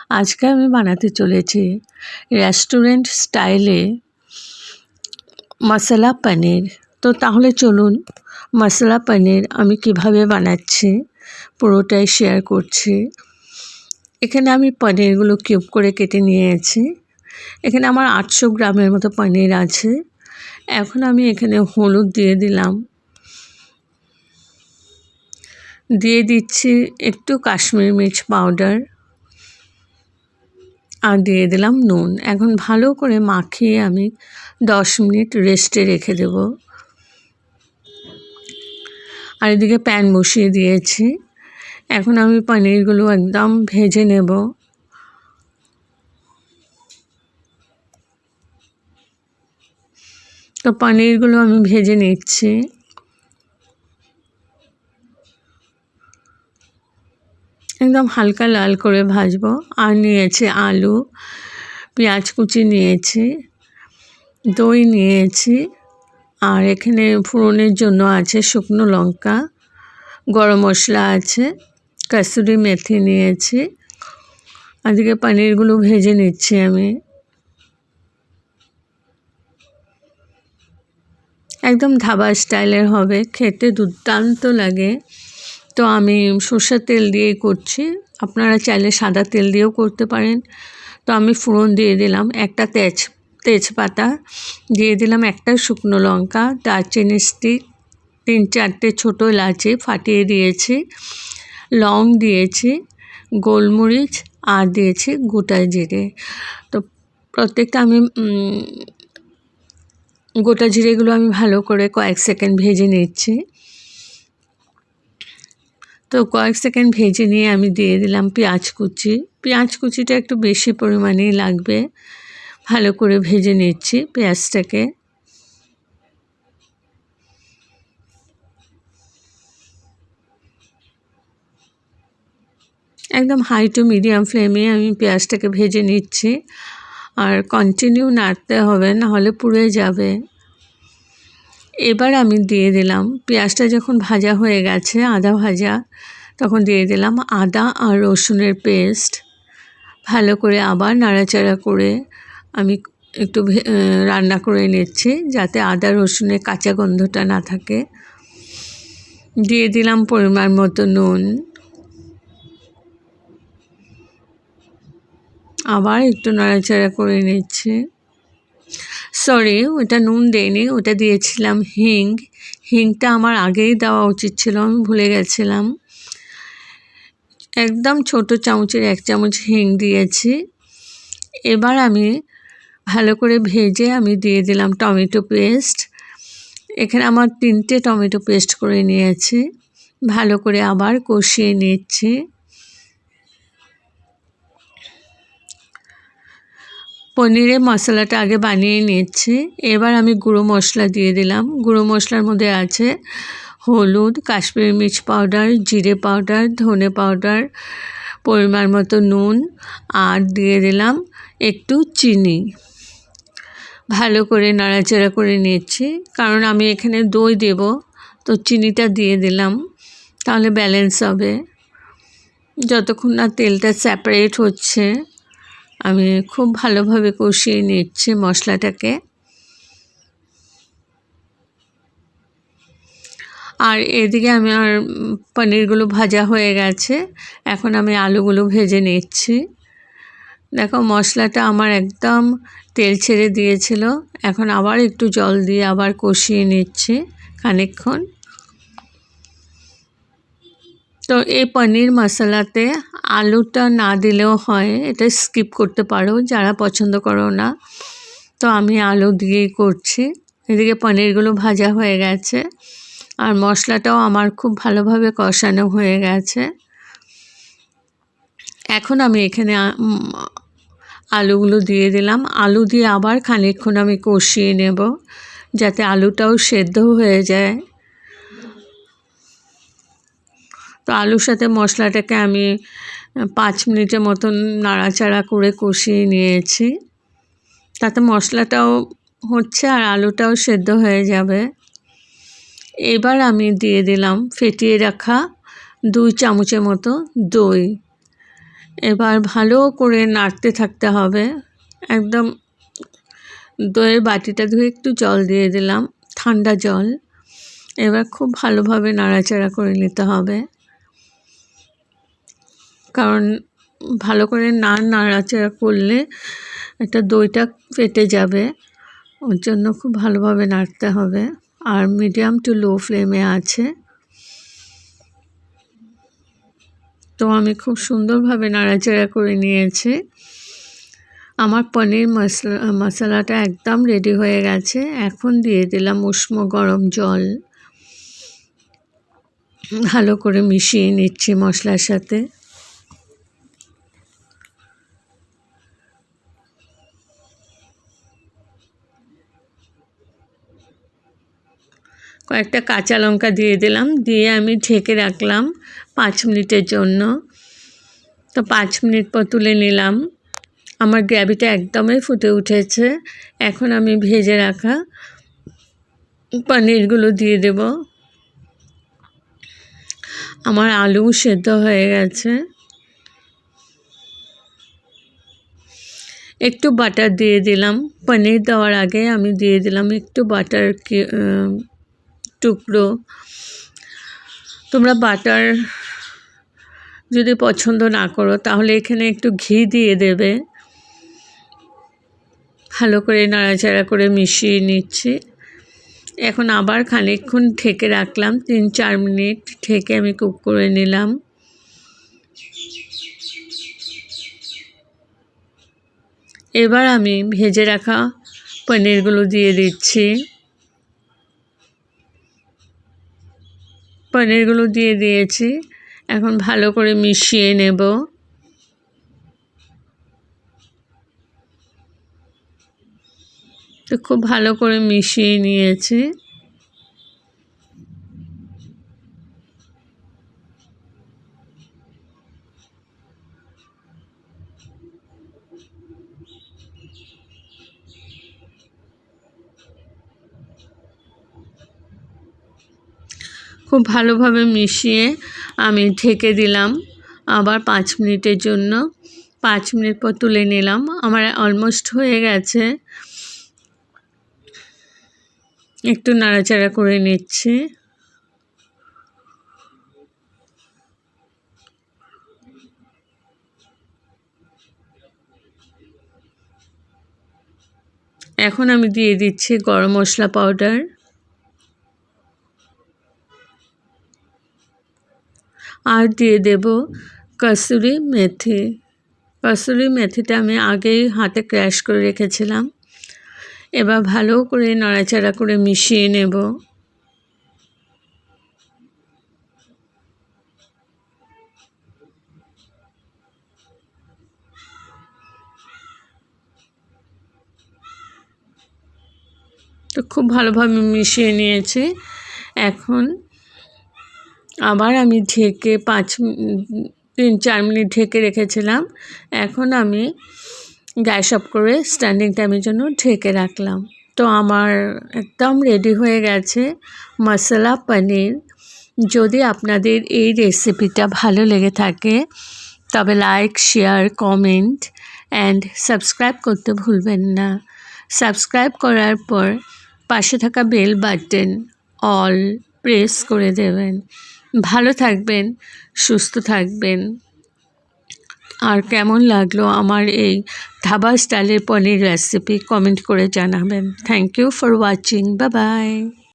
আজকে আমি বানাতে চলেছি রেস্টুরেন্ট স্টাইলে মশলা পনির। তো তাহলে চলুন মশলা পনির আমি কিভাবে বানাচ্ছি পুরোটাই শেয়ার করছি। এখানে আমি পনিরগুলো কিউব করে কেটে নিয়েছি। এখানে আমার 800 গ্রামের মতো পনির আছে। এখন আমি এখানে হলুদ দিয়ে দিলাম, দিয়ে দিচ্ছি একটু কাশ্মীরি মির্চ পাউডার, আর দিয়ে দিলাম নুন। এখন ভালো করে মাখিয়ে আমি 10 মিনিট রেস্টে রেখে দেব। আর এদিকে প্যান বসিয়ে দিয়েছি। এখন আমি পনিরগুলো একদম ভেজে নেব। তো পনিরগুলো আমি ভেজে নিচ্ছি। একদম হালকা লাল করে ভাজবো। আর নিয়েছি আলু, পেঁয়াজ কুচি নিয়েছি, দই নিয়েছি, আর এখানে ফোড়নের জন্য আছে শুকনো লঙ্কা, গরম মশলা আছে, কসুরি মেথি নিয়েছি। আজকে পনিরগুলো ভেজে নিচ্ছি আমি। একদম ধাবা স্টাইলের হবে, খেতে দুর্দান্ত লাগে। তো আমি সরষের তেল দিয়েই করছি, আপনারা চাইলে সাদা তেল দিয়েও করতে পারেন। তো আমি ফোড়ন দিয়ে দিলাম একটা তেজপাতা, দিয়ে দিলাম একটা শুকনো লঙ্কা, দারচিনি স্টিক, 3-4টে ছোটো এলাচি ফাটিয়ে দিয়েছি, লং দিয়েছি, গোলমরিচ, আর দিয়েছি গোটা জিরে। তো প্রত্যেকটা আমি গোটা জিরেগুলো আমি ভালো করে কয়েক সেকেন্ড ভেজে নিচ্ছি। তো কয়েক সেকেন্ড ভেজে নিয়ে আমি দিয়ে দিলাম পেঁয়াজ কুচি। পেঁয়াজ কুচিটা একটু বেশি পরিমাণেই লাগবে। ভালো করে ভেজে নিচ্ছি পেঁয়াজটাকে। একদম হাই টু মিডিয়াম ফ্লেমে আমি পেঁয়াজটাকে ভেজে নিচ্ছি। আর কন্টিনিউ নাড়তে হবে, নাহলে পুড়ে যাবে। এবার আমি দিয়ে দিলাম, পেঁয়াজটা যখন ভাজা হয়ে গেছে আদা ভাজা, তখন দিয়ে দিলাম আদা আর রসুনের পেস্ট। ভালো করে আবার নাড়াচাড়া করে আমি একটু রান্না করে নিচ্ছি, যাতে আদা রসুনের কাঁচা গন্ধটা না থাকে। দিয়ে দিলাম পরিমাণ মতো নুন, আবার একটু নাড়াচাড়া করে নিচ্ছি। সরি, ওটা নুন দেইনি, ওটা দিয়েছিলাম হিং। হিংটা আমার আগেই দেওয়া উচিত ছিল, আমি ভুলে গেছিলাম। একদম ছোট চামচের 1 চামচ হিং দিয়েছি। এবার আমি ভালো করে ভেজে আমি দিয়ে দিলাম টমেটো পেস্ট। এখানে আমার 3টে টমেটো পেস্ট করে নিয়েছি। ভালো করে আবার কষিয়ে নিচ্ছি। পনিরের মশলাটা আগে বানিয়ে নিচ্ছি। এবার আমি গুঁড়ো মশলা দিয়ে দিলাম। গুঁড়ো মশলার মধ্যে আছে হলুদ, কাশ্মীরি মির্চ পাউডার, জিরে পাউডার, ধনে পাউডার, পরিমাণ মতো নুন, আর দিয়ে দিলাম একটু চিনি। ভালো করে নাড়াচাড়া করে নিচ্ছি, কারণ আমি এখানে দই দেব। তো চিনিটা দিয়ে দিলাম, তাহলে ব্যালেন্স হবে। যতক্ষণ না তেলটা সেপারেট হচ্ছে আমি খুব ভালোভাবে কষিয়ে নিচ্ছি মশলাটাকে। আর এদিকে আমার পনিরগুলো ভাজা হয়ে গেছে। এখন আমি আলুগুলো ভেজে নিচ্ছি। দেখো মশলাটা আমার একদম তেল ছেড়ে দিয়েছিল। এখন আবার একটু জল দিয়ে আবার কষিয়ে নিচ্ছি খানিকক্ষণ। তো এই পনির মশলাতে আলুটা না দিলেও হয়, এটা স্কিপ করতে পারো যারা পছন্দ করো না। তো আমি আলু দিয়েই করছি। এদিকে পনিরগুলো ভাজা হয়ে গেছে, আর মশলাটাও আমার খুব ভালোভাবে কষানো হয়ে গেছে। এখন আমি এখানে আলুগুলো দিয়ে দিলাম। আলু দিয়ে আবার খানিকক্ষণ আমি কষিয়ে নেব, যাতে আলুটাও সেদ্ধ হয়ে যায়। তো আলুর সাথে মশলাটাকে আমি 5 মিনিটের মতন নাড়াচাড়া করে কষিয়ে নিয়েছি, তাতে মশলাটাও হচ্ছে আর আলুটাও সেদ্ধ হয়ে যাবে। এবার আমি দিয়ে দিলাম ফেটিয়ে রাখা 2 চামচের মতো দই। এবার ভালো করে নাড়তে থাকতে হবে। একদম দইয়ের বাটিটা ধুয়ে একটু জল দিয়ে দিলাম, ঠান্ডা জল। এবার খুব ভালোভাবে নাড়াচাড়া করে নিতে হবে, কারণ ভালো করে না নাড়াচাড়া করলে একটা দইটা ফেটে যাবে। ওর জন্য খুব ভালোভাবে নাড়তে হবে। আর মিডিয়াম টু লো ফ্লেমে আছে। তো আমি খুব সুন্দরভাবে নাড়াচাড়া করে নিয়েছি। আমার পনির মশলাটা একদম রেডি হয়ে গেছে। এখন দিয়ে দিলাম উষ্ণ গরম জল। ভালো করে মিশিয়ে নিচ্ছি মশলার সাথে। কয়েকটা কাঁচা লঙ্কা দিয়ে দিলাম, দিয়ে আমি ঢেকে রাখলাম 5 মিনিটের জন্য। তো 5 মিনিট পর তুলে নিলাম। আমার গ্রেভিটা একদমই ফুটে উঠেছে। এখন আমি ভেজে রাখা পনিরগুলো দিয়ে দেব। আমার আলু সেদ্ধ হয়ে গেছে। একটু বাটার দিয়ে দিলাম। পনির দেওয়ার আগে আমি দিয়ে দিলাম একটু বাটার টুকরো। তোমরা বাটার যদি পছন্দ না করো তাহলে এখানে একটু ঘি দিয়ে দেবে। ভালো করে নাড়াচাড়া করে মিশিয়ে নিচ্ছি। এখন আবার খানিকক্ষণ ঢেকে রাখলাম, 3-4 মিনিট ঢেকে আমি কুক করে নিলাম। এবার আমি ভেজে রাখা পনিরগুলো দিয়ে দিচ্ছি। পনিরগুলো দিয়ে দিয়েছি। এখন ভালো করে মিশিয়ে নেব। তো খুব ভালো করে মিশিয়ে নিয়েছি। খুব ভালোভাবে মিশিয়ে আমি ঢেকে দিলাম আবার 5 মিনিটের জন্য। 5 মিনিট পর তুলে নিলাম। আমার অলমোস্ট হয়ে গেছে। একটু নাড়াচাড়া করে নিচ্ছি। এখন আমি দিয়ে দিচ্ছি গরম মশলা পাউডার। আর দিয়ে দেব কসুরি মেথি। কসুরি মেথিটা আমি আগেই হাতে ক্র্যাশ করে রেখেছিলাম। এবার ভালো করে নাড়াচাড়া করে মিশিয়ে নেব। তো খুব ভালোভাবে মিশিয়ে নিয়েছি। এখন আবার আমি ঢেকে 3-4 মিনিট ঢেকে রেখেছিলাম। এখন আমি গ্যাস অফ করে স্ট্যান্ডিং টাইমের জন্য ঢেকে রাখলাম। তো আমার একদম রেডি হয়ে গেছে মশলা পনির। যদি আপনাদের এই রেসিপিটা ভালো লেগে থাকে তবে like, share, comment and subscribe করতে ভুলবেন না। সাবস্ক্রাইব করার পর পাশে থাকা বেল বাটন অল প্রেস করে দেবেন। ভালো থাকবেন, সুস্থ থাকবেন। আর কেমন লাগলো আমার এই ধাবা স্টাইলের পনির রেসিপি কমেন্ট করে জানাবেন। Thank you for watching. Bye by.